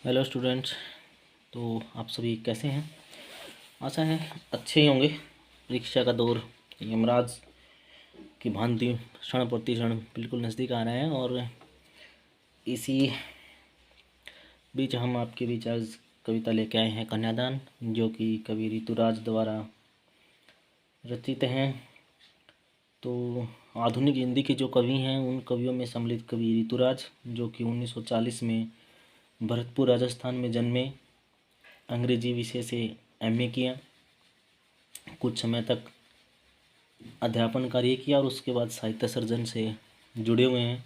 Hello students. तो आप सभी कैसे हैं? आशा है अच्छे ही होंगे। परीक्षा का दौर यमराज की भांति क्षण प्रति क्षण बिल्कुल नज़दीक आ रहा है और इसी बीच हम आपके बीच आज कविता लेके आए हैं कन्यादान, जो कि कवि ऋतुराज द्वारा रचित हैं। तो आधुनिक हिंदी के जो कवि हैं उन कवियों में सम्मिलित कवि ऋतुराज, जो कि 1940 में भरतपुर राजस्थान में जन्मे, अंग्रेजी विषय से एमए किया, कुछ समय तक अध्यापन कार्य किया और उसके बाद साहित्य सर्जन से जुड़े हुए हैं।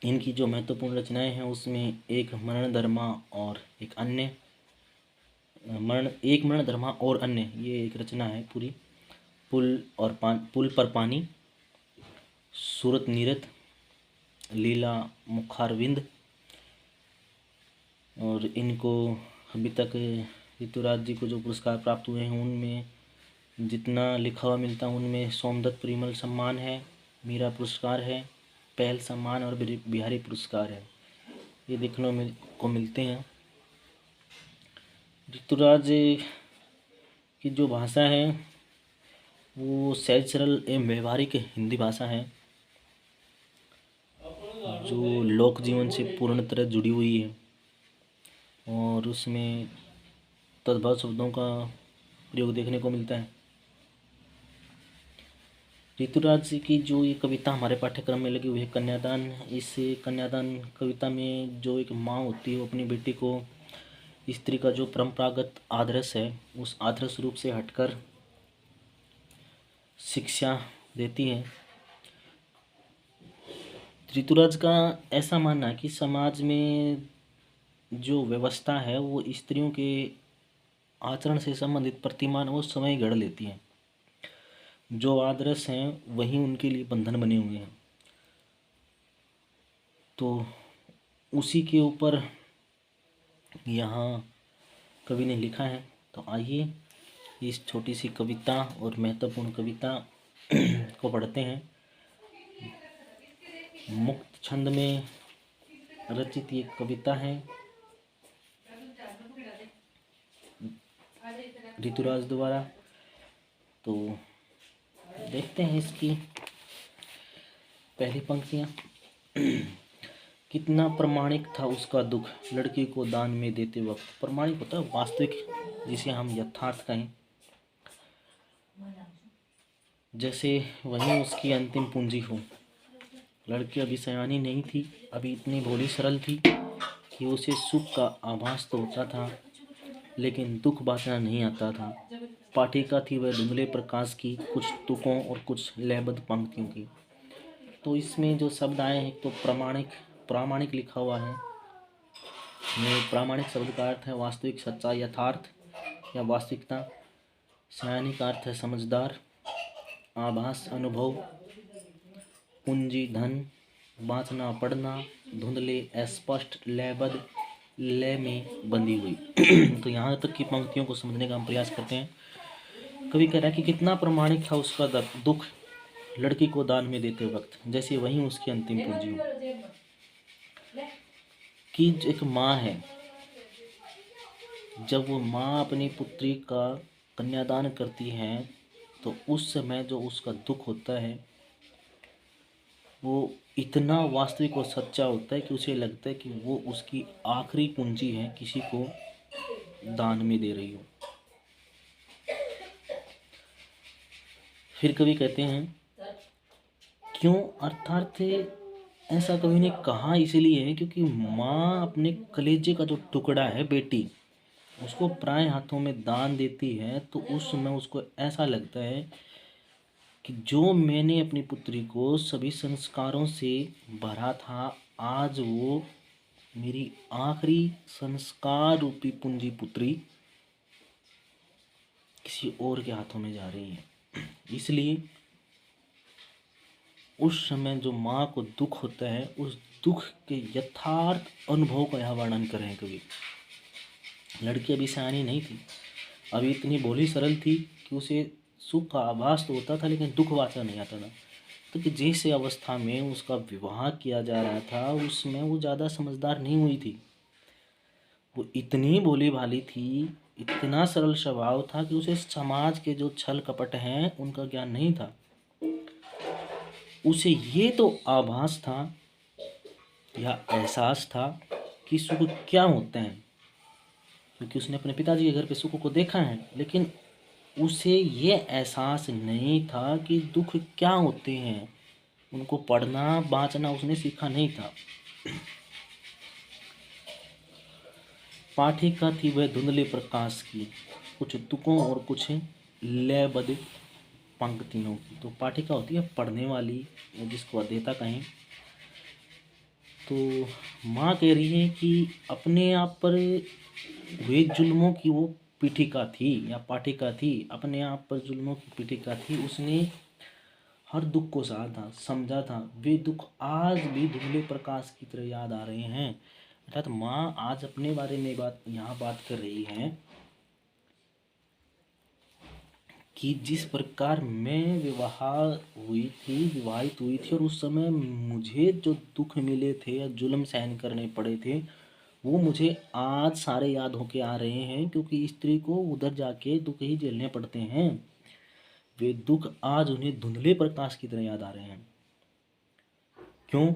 इनकी जो महत्वपूर्ण रचनाएं हैं उसमें एक मरणधर्मा और एक अन्य मरणधर्मा और अन्य, ये एक रचना है पूरी। पुल पर पानी, सूरत नीरद, लीला मुखारविंद। और इनको अभी तक ऋतुराज जी को जो पुरस्कार प्राप्त हुए हैं उनमें जितना लिखा हुआ मिलता है उनमें सोमदत्त परिमल सम्मान है, मीरा पुरस्कार है, पहल सम्मान और बिहारी पुरस्कार है, ये देखने को मिलते हैं। ऋतुराज की जो भाषा है वो सहज सरल एवं व्यवहारिक हिंदी भाषा है, जो लोक जीवन से पूर्ण तरह जुड़ी हुई है और उसमें तद्भव शब्दों का प्रयोग देखने को मिलता है। ऋतुराज जी की जो ये कविता हमारे पाठ्यक्रम में लगी हुई है कन्यादान, इस कन्यादान कविता में जो एक माँ होती है वो अपनी बेटी को स्त्री का जो परंपरागत आदर्श है उस आदर्श रूप से हटकर शिक्षा देती है। ऋतुराज का ऐसा मानना है कि समाज में जो व्यवस्था है वो स्त्रियों के आचरण से संबंधित प्रतिमान वो समय गढ़ लेती है, जो आदर्श हैं वही उनके लिए बंधन बने हुए हैं। तो उसी के ऊपर यहाँ कवि ने लिखा है। तो आइए इस छोटी सी कविता और महत्वपूर्ण कविता को पढ़ते हैं। मुक्त छंद में रचित ये कविता है ऋतुराज द्वारा। तो देखते हैं इसकी पहली पंक्तियाँ। कितना प्रमाणिक था उसका दुख लड़की को दान में देते वक्त। प्रमाणिक होता है वास्तविक, जिसे हम यथार्थ कहें। जैसे वही उसकी अंतिम पूंजी हो। लड़की अभी सयानी नहीं थी, अभी इतनी भोली सरल थी कि उसे सुख का आभास तो होता था लेकिन दुख बांटना नहीं आता था। पाठिका थी वह धुंधले प्रकाश की, कुछ तुकों और कुछ लयबद्ध पंक्तियों की। तो इसमें जो शब्द आए हैं तो प्रामाणिक लिखा हुआ है। में प्रामाणिक शब्द का अर्थ है वास्तविक, सच्चा, यथार्थ या वास्तविकता। सयानी का अर्थ है समझदार, आभास, अनुभव, पूंजी, धन, बाँचना, पढ़ना, धुंधले, अस्पष्ट, लयबद्ध, लय में बंधी हुई। तो यहाँ तक की पंक्तियों को समझने का हम प्रयास करते हैं। कवि कह रहा है कि कितना प्रमाणिक था उसका दुख लड़की को दान में देते वक्त, जैसे वही उसकी अंतिम पूंजी हो। कि एक माँ है, जब वो माँ अपनी पुत्री का कन्यादान करती है तो उस समय जो उसका दुख होता है वो इतना वास्तविक और सच्चा होता है कि उसे लगता है कि वो उसकी आखिरी पूंजी है, किसी को दान में दे रही हो। फिर कवि कहते हैं क्यों, अर्थात ऐसा कवि ने कहा इसलिए है क्योंकि माँ अपने कलेजे का जो टुकड़ा है बेटी, उसको पराए हाथों में दान देती है तो उस समय उसको ऐसा लगता है कि जो मैंने अपनी पुत्री को सभी संस्कारों से भरा था, आज वो मेरी आखिरी संस्कार रूपी पूंजी पुत्री किसी और के हाथों में जा रही है। इसलिए उस समय जो माँ को दुख होता है उस दुख के यथार्थ अनुभव का यहाँ वर्णन करें कवि। लड़की अभी सयानी नहीं थी, अभी इतनी भोली सरल थी कि उसे सुख का आभास तो होता था लेकिन दुख वाचा नहीं आता था। तो कि जिस अवस्था में उसका विवाह किया जा रहा था उसमें वो ज़्यादा समझदार नहीं हुई थी। वो इतनी भोली भाली थी, इतना सरल स्वभाव था कि उसे समाज के जो छल कपट हैं उनका ज्ञान नहीं था। उसे ये तो आभास था या एहसास था कि सुख क्या होते हैं, क्योंकि उसने अपने पिताजी के घर पे सुख को देखा है, लेकिन उसे ये एहसास नहीं था कि दुख क्या होते हैं। उनको पढ़ना बाँचना उसने सीखा नहीं था। पाठिका थी वह धुंधले प्रकाश की, कुछ तुकों और कुछ लयबद्ध पंक्तियों की। तो पाठिका होती है पढ़ने वाली, जिसको अध्येता कहें। तो माँ कह रही है कि अपने आप पर हुए जुल्मों की वो पीठिका थी या पाठिका थी, अपने आप पर जुल्मों की पीठिका थी। उसने हर दुख को सहा था, समझा था। वे दुख आज भी धुंधले प्रकाश की तरह याद आ रहे हैं। अर्थात माँ आज अपने बारे में यहाँ बात कर रही है कि जिस प्रकार मैं विवाहित हुई थी और उस समय मुझे जो दुख मिले थे या जुल्म सहन करने पड़े थे, वो मुझे आज सारे याद होके आ रहे हैं, क्योंकि स्त्री को उधर जाके दुख ही झेलने पड़ते हैं। वे दुख आज उन्हें धुंधले प्रकाश की तरह याद आ रहे हैं। क्यों?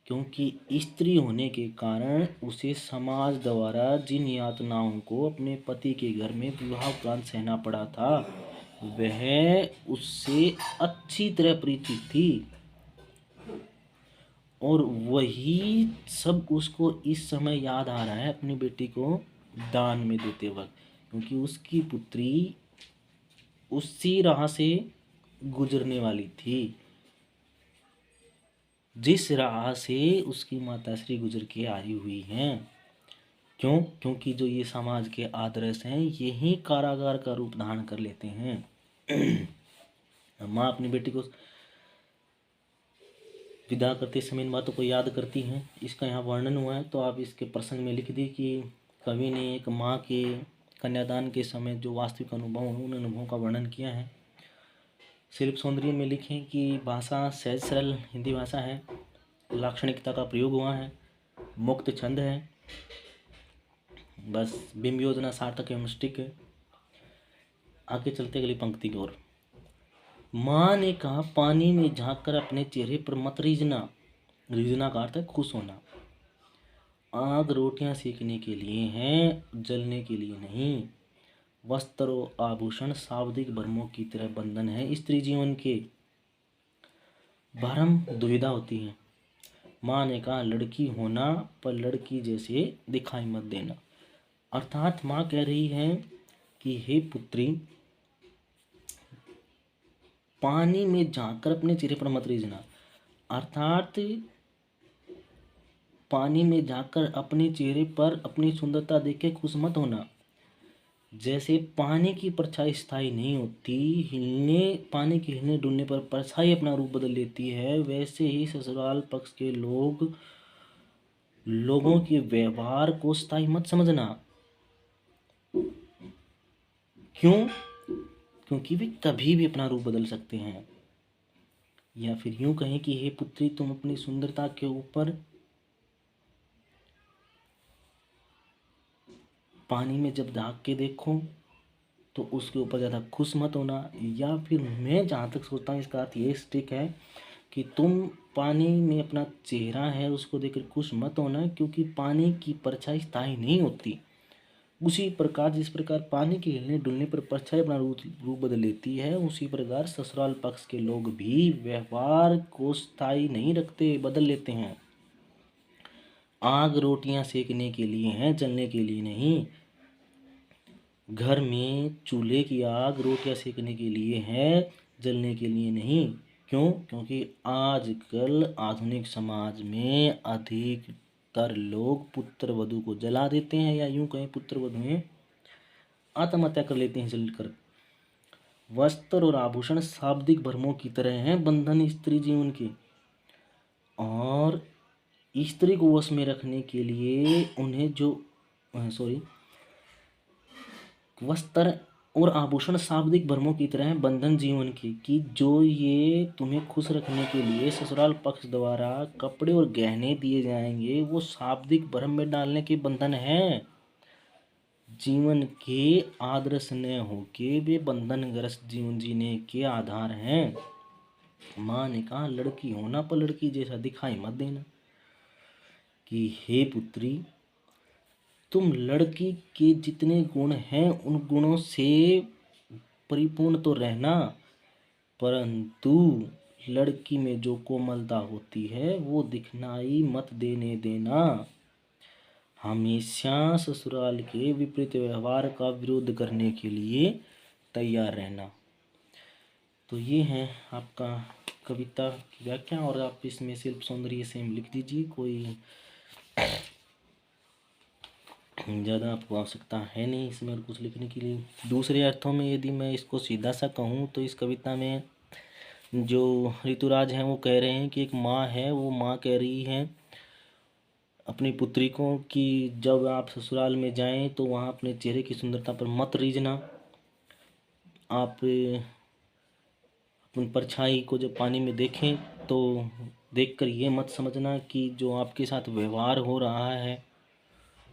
क्योंकि स्त्री होने के कारण उसे समाज द्वारा जिन यातनाओं को अपने पति के घर में विवाह उपरांत सहना पड़ा था, वह उससे अच्छी तरह परिचित थी। और वही सब उसको इस समय याद आ रहा है अपनी बेटी को दान में देते वक्त, क्योंकि उसकी पुत्री उसी राह से गुजरने वाली थी जिस राह से उसकी माताश्री गुजर के आई हुई हैं। क्यों? क्योंकि जो ये समाज के आदर्श हैं यही कारागार का रूप धारण कर लेते हैं। माँ अपनी बेटी को विदा करते समय इन बातों को याद करती हैं। इसका यहाँ वर्णन हुआ है, तो आप इसके प्रसंग में लिख दी कि कवि ने एक माँ के कन्यादान के समय जो वास्तविक अनुभव हैं उन अनुभवों का वर्णन किया है। शिल्प सौंदर्य में लिखें कि भाषा सहज सरल हिंदी भाषा है, लाक्षणिकता का प्रयोग हुआ है, मुक्त छंद है, बस बिंब योजना सार्थक एवं स्टिक है। आगे चलते अगली पंक्ति की ओर। माँ ने कहा, पानी में झांक कर अपने चेहरे पर मत रीझना। रीझना का अर्थ है खुश होना। आग रोटियां सेकने के लिए हैं, जलने के लिए नहीं। वस्त्र और आभूषण शाब्दिक भ्रमों की तरह बंधन है स्त्री जीवन के। भ्रम दुविधा होती है। माँ ने कहा, लड़की होना पर लड़की जैसे दिखाई मत देना। अर्थात माँ कह रही है कि हे पुत्री, पानी में झांककर अपने चेहरे पर मत रीझना। अर्थात पानी में झांककर अपने चेहरे पर अपनी सुंदरता देख के खुश मत होना। जैसे पानी की परछाई स्थायी नहीं होती, पानी के हिलने डुलने पर परछाई अपना रूप बदल लेती है, वैसे ही ससुराल पक्ष के लोगों के व्यवहार को स्थायी मत समझना। क्यों? क्योंकि वे कभी भी अपना रूप बदल सकते हैं। या फिर यूं कहें कि हे पुत्री, तुम अपनी सुंदरता के ऊपर पानी में जब झांक के देखो तो उसके ऊपर ज़्यादा खुश मत होना। या फिर मैं जहाँ तक सोचता हूँ इसका अर्थ ये स्टिक है कि तुम पानी में अपना चेहरा है उसको देखकर खुश मत होना, क्योंकि पानी की परछाई स्थायी नहीं होती। उसी प्रकार जिस प्रकार पानी के हिलने डुलने पर परछाई अपना रूप बदल लेती है, उसी प्रकार ससुराल पक्ष के लोग भी व्यवहार को स्थायी नहीं रखते, बदल लेते हैं। आग रोटियां सेकने के लिए हैं, जलने के लिए नहीं। घर में चूल्हे की आग रोटियां सेकने के लिए है, जलने के लिए नहीं। क्यों? क्योंकि आजकल आधुनिक समाज में अधिकतर लोग पुत्र वधू को जला देते हैं, या यूं कहें पुत्र वधुएं आत्महत्या कर लेते हैं जलकर। वस्त्र और आभूषण शाब्दिक भ्रमों की तरह हैं बंधन स्त्री जीवन के, और स्त्री को वश में रखने के लिए उन्हें वस्त्र और आभूषण शाब्दिक भ्रमों की तरह हैं बंधन जीवन की, कि जो ये तुम्हें खुश रखने के लिए ससुराल पक्ष द्वारा कपड़े और गहने दिए जाएंगे, वो शाब्दिक भ्रम में डालने के बंधन हैं। जीवन के आदर्श न हो के वे बंधनग्रस्त जीवन जीने के आधार हैं। माँ ने कहा, लड़की होना पर लड़की जैसा दिखाई मत देना, कि हे पुत्री, तुम लड़की के जितने गुण हैं उन गुणों से परिपूर्ण तो रहना, परंतु लड़की में जो कोमलता होती है वो दिखनाई मत देने देना। हमेशा ससुराल के विपरीत व्यवहार का विरोध करने के लिए तैयार रहना। तो ये है आपका कविता की व्याख्या, और आप इसमें शिल्प सौंदर्य से लिख दीजिए, कोई ज़्यादा आपको आवश्यकता है नहीं इसमें और कुछ लिखने के लिए। दूसरे अर्थों में यदि मैं इसको सीधा सा कहूँ तो इस कविता में जो ऋतुराज हैं वो कह रहे हैं कि एक माँ है, वो माँ कह रही है अपनी पुत्री को कि जब आप ससुराल में जाएं तो वहाँ अपने चेहरे की सुंदरता पर मत रीझना। आप अपनी परछाई को जब पानी में देखें तो देखकर ये मत समझना कि जो आपके साथ व्यवहार हो रहा है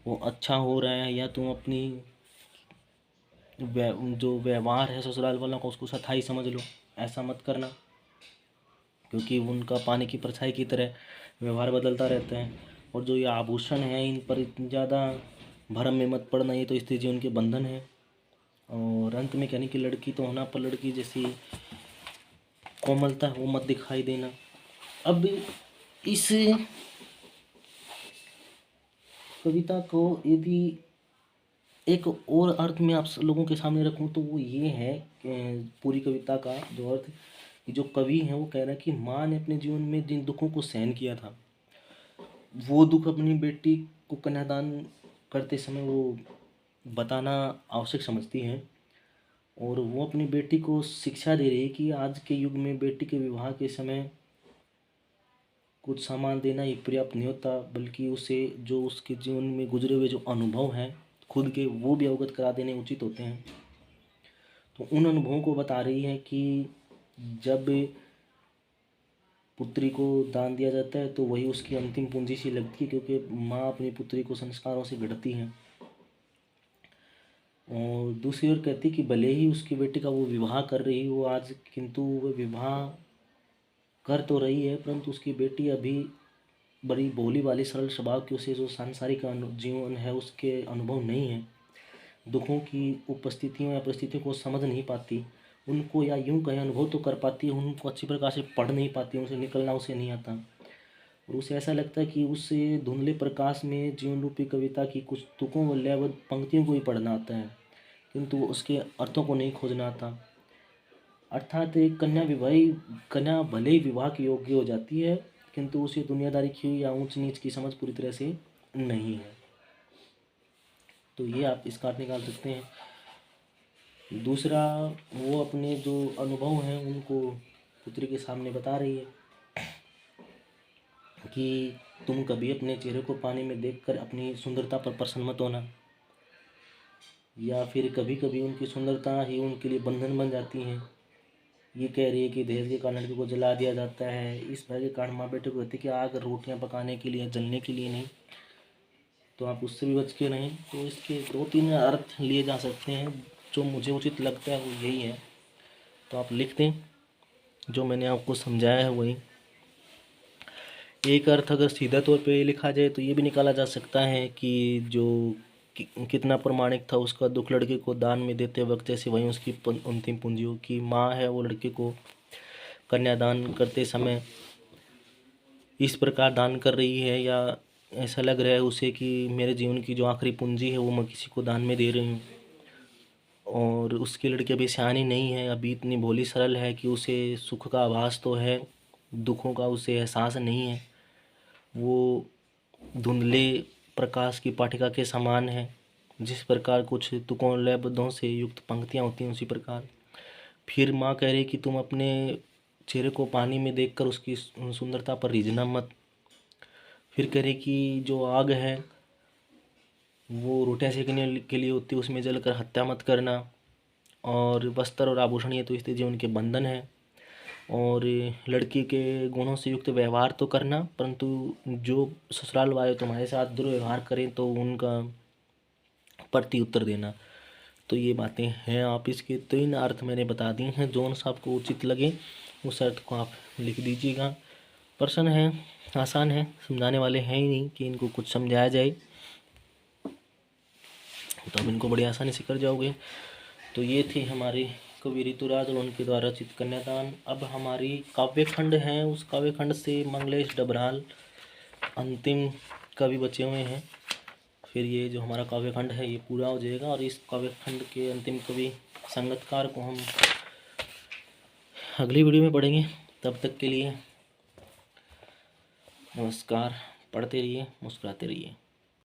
वो अच्छा हो रहा है, या तुम अपनी जो व्यवहार है ससुराल वालों का उसको सथाई समझ लो। ऐसा मत करना, क्योंकि उनका पानी की परछाई की तरह व्यवहार बदलता रहता है। और जो ये आभूषण है इन पर इतनी ज़्यादा भरम में मत पड़ना, ये तो स्त्री जीवन के बंधन है। और अंत में कहने की लड़की तो होना पर लड़की जैसी कोमलता वो मत दिखाई देना। अब इस कविता को यदि एक और अर्थ में आप लोगों के सामने रखूं तो वो ये है पूरी कविता का जो अर्थ, जो कवि है वो कह रहा है कि माँ ने अपने जीवन में जिन दुखों को सहन किया था वो दुख अपनी बेटी को कन्यादान करते समय वो बताना आवश्यक समझती हैं, और वो अपनी बेटी को शिक्षा दे रही है कि आज के युग में बेटी के विवाह के समय कुछ सामान देना ही पर्याप्त नहीं होता, बल्कि उसे जो उसके जीवन में गुजरे हुए जो अनुभव हैं खुद के वो भी अवगत करा देने उचित होते हैं। तो उन अनुभवों को बता रही है कि जब पुत्री को दान दिया जाता है तो वही उसकी अंतिम पूंजी सी लगती है, क्योंकि माँ अपनी पुत्री को संस्कारों से गढ़ती है। और दूसरी ओर कहती कि भले ही उसकी बेटी का वो विवाह कर रही हो आज, किंतु वह विवाह कर तो रही है परंतु उसकी बेटी अभी बड़ी भोली वाली सरल स्वभाव की, उसे जो सांसारिक जीवन है उसके अनुभव नहीं है, दुखों की उपस्थितियों या परिस्थितियों को समझ नहीं पाती उनको, या यूं कहें अनुभव तो कर पाती है, उनको अच्छी प्रकार से पढ़ नहीं पाती, उनसे निकलना उसे नहीं आता। और उसे ऐसा लगता है कि उसे धुंधले प्रकाश में जीवन रूपी कविता की कुछ तुकों व लयबद्ध पंक्तियों को ही पढ़ना आता है, किंतु उसके अर्थों को नहीं खोजना आता। अर्थात एक कन्या भले ही विवाह की योग्य हो जाती है, किंतु उसे दुनियादारी की या ऊंच नीच की समझ पूरी तरह से नहीं है। तो ये आप इसका अर्थ निकाल सकते हैं। दूसरा, वो अपने जो अनुभव हैं उनको पुत्री के सामने बता रही है कि तुम कभी अपने चेहरे को पानी में देखकर अपनी सुंदरता पर प्रसन्न मत होना, या फिर कभी कभी उनकी सुंदरता ही उनके लिए बंधन बन जाती है। ये कह रही है कि दहेज के कारण लड़की को जला दिया जाता है, इस भय के कारण माँ बेटे को कहती है कि आग रोटियाँ पकाने के लिए, जलने के लिए नहीं, तो आप उससे भी बच के रहें। तो इसके 2-3 अर्थ लिए जा सकते हैं, जो मुझे उचित लगता है वो यही है। तो आप लिख दें, जो मैंने आपको समझाया है वही। एक अर्थ अगर सीधा तौर पे लिखा जाए तो ये भी निकाला जा सकता है कि जो कितना प्रमाणिक था उसका दुख लड़के को दान में देते वक्त, जैसे वहीं उसकी अंतिम पूंजी की माँ है वो लड़के को कन्यादान करते समय इस प्रकार दान कर रही है, या ऐसा लग रहा है उसे कि मेरे जीवन की जो आखिरी पूंजी है वो मैं किसी को दान में दे रही हूँ। और उसकी लड़की अभी सियानी नहीं है, अभी इतनी भोली सरल है कि उसे सुख का आभास तो है, दुखों का उसे एहसास नहीं है। वो धुंधले प्रकाश की पाटिका के समान है, जिस प्रकार कुछ तुकों लयबद्धों से युक्त पंक्तियाँ होती हैं उसी प्रकार। फिर माँ कह रही कि तुम अपने चेहरे को पानी में देखकर उसकी सुंदरता पर रीझना मत। फिर कह रही कि जो आग है वो रोटियाँ सेकने के लिए होती है, उसमें जलकर हत्या मत करना। और वस्त्र और आभूषण ये तो स्त्री जीवन के बंधन है। और लड़की के गुणों से युक्त व्यवहार तो करना, परंतु जो ससुराल वाले तुम्हारे साथ दुर्व्यवहार करें तो उनका प्रति उत्तर देना। तो ये बातें हैं। आप इसके 3 अर्थ मैंने बता दिए हैं, जो सा आपको उचित लगे उस अर्थ को आप लिख दीजिएगा। प्रश्न है, आसान है, समझाने वाले हैं ही नहीं कि इनको कुछ समझाया जाए, तो आप इनको बड़ी आसानी से कर जाओगे। तो ये थे हमारे कवि ऋतुराज और उनके द्वारा रचित कन्यादान। अब हमारी काव्य खंड है, उस काव्य खंड से मंगलेश डबराल अंतिम कवि बचे हुए हैं। फिर ये जो हमारा काव्य खंड है ये पूरा हो जाएगा, और इस काव्य खंड के अंतिम कवि संगतकार को हम अगली वीडियो में पढ़ेंगे। तब तक के लिए नमस्कार। पढ़ते रहिए, मुस्कुराते रहिए।